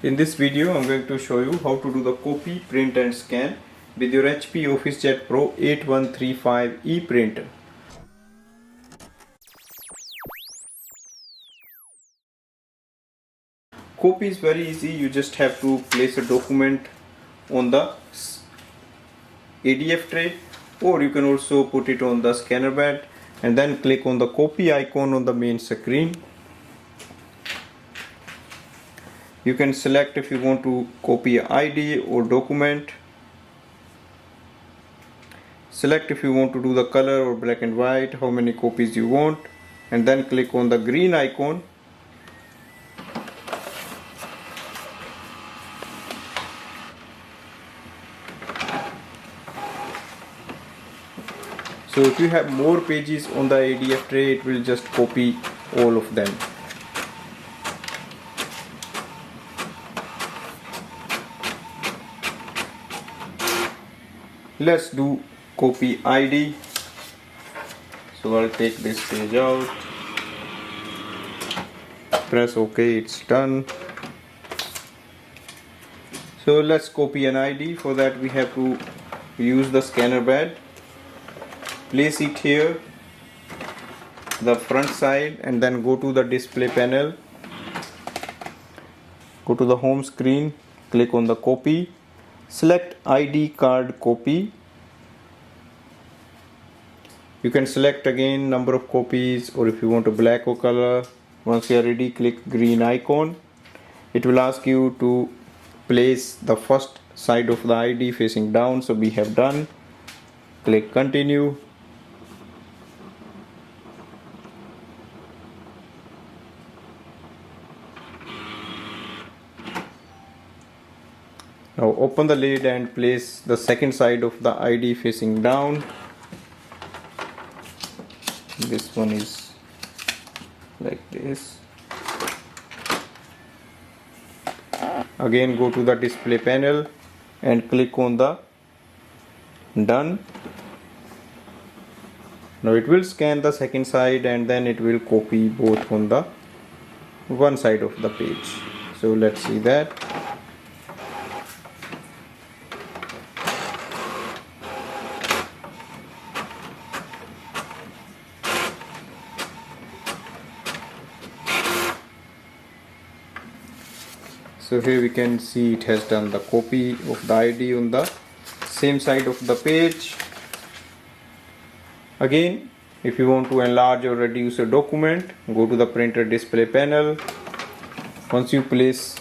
In this video, I'm going to show you how to do the copy, print and scan with your HP OfficeJet Pro 8135E printer. Copy is very easy. You just have to place a document on the ADF tray, or you can also put it on the scanner bed and then click on the copy icon on the main screen. You can select if you want to copy ID or document. Select if you want to do the color or black and white, how many copies you want, and then click on the green icon. So if you have more pages on the ADF tray, it will just copy all of them. Let's do copy ID. So I'll take this page out, press OK, it's done. So let's copy an ID. For that we have to use the scanner bed. Place it here, the front side, and then go to the display panel. Go to the home screen, click on the copy. Select ID card copy. You can select again number of copies, or if you want a black or color. Once you are ready, click green icon. It will ask you to place the first side of the ID facing down, so we have done. Click continue. Now open the lid and place the second side of the ID facing down. This one is like this. Again go to the display panel and click on the done. Now it will scan the second side and then it will copy both on the one side of the page. So let's see that. So here we can see it has done the copy of the ID on the same side of the page. Again, if you want to enlarge or reduce a document, go to the printer display panel. Once you place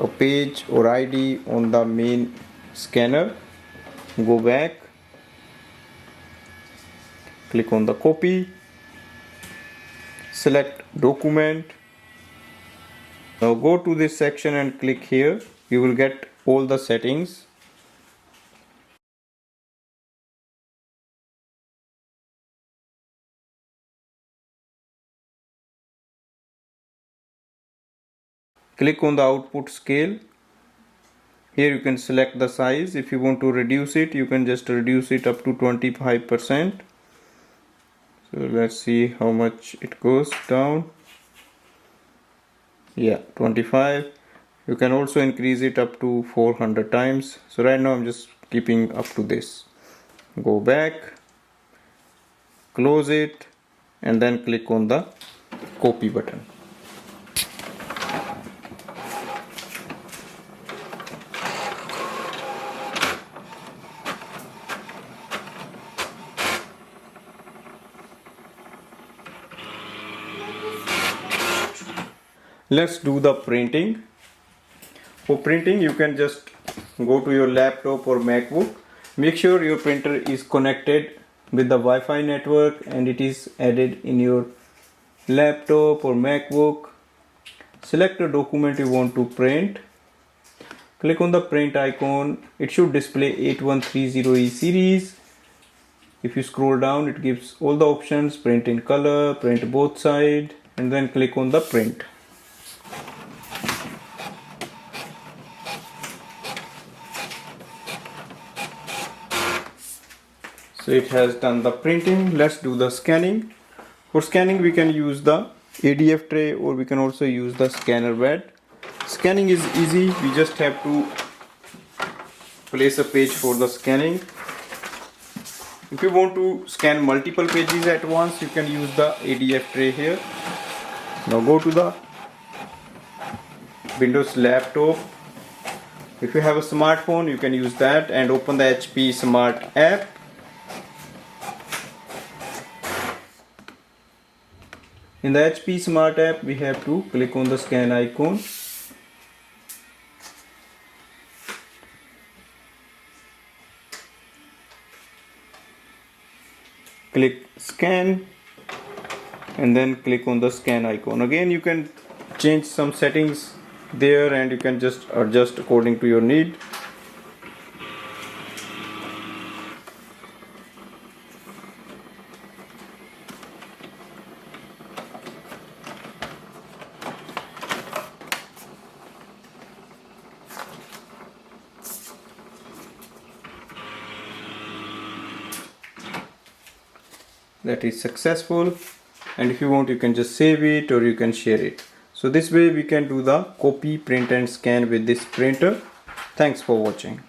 a page or ID on the main scanner, go back, click on the copy, select document. Now go to this section and click here. You will get all the settings. Click on the output scale. Here you can select the size. If you want to reduce it, you can just reduce it up to 25%. So let's see how much it goes down. Yeah, 25. You can also increase it up to 400 times. So right now I'm just keeping up to this. Go back, close it, and then click on the copy button. Let's do the printing. For printing, you can just go to your laptop or MacBook. Make sure your printer is connected with the Wi-Fi network and it is added in your laptop or MacBook. Select a document you want to print. Click on the print icon. It should display 8130E series. If you scroll down, it gives all the options: print in color, print both sides, and then click on the print. So it has done the printing. Let's do the scanning. For scanning we can use the ADF tray, or we can also use the scanner bed. scanning is easy. We just have to place a page for the scanning. If you want to scan multiple pages at once, you can use the ADF tray here. Now go to the Windows laptop. If you have a smartphone, you can use that and open the HP Smart app. In the HP Smart app, we have to click on the scan icon. Click scan and then click on the scan icon. Again, you can change some settings there and you can just adjust according to your need. That is successful, and if you want, you can just save it or you can share it. So this way we can do the copy, print and scan with this printer. Thanks for watching.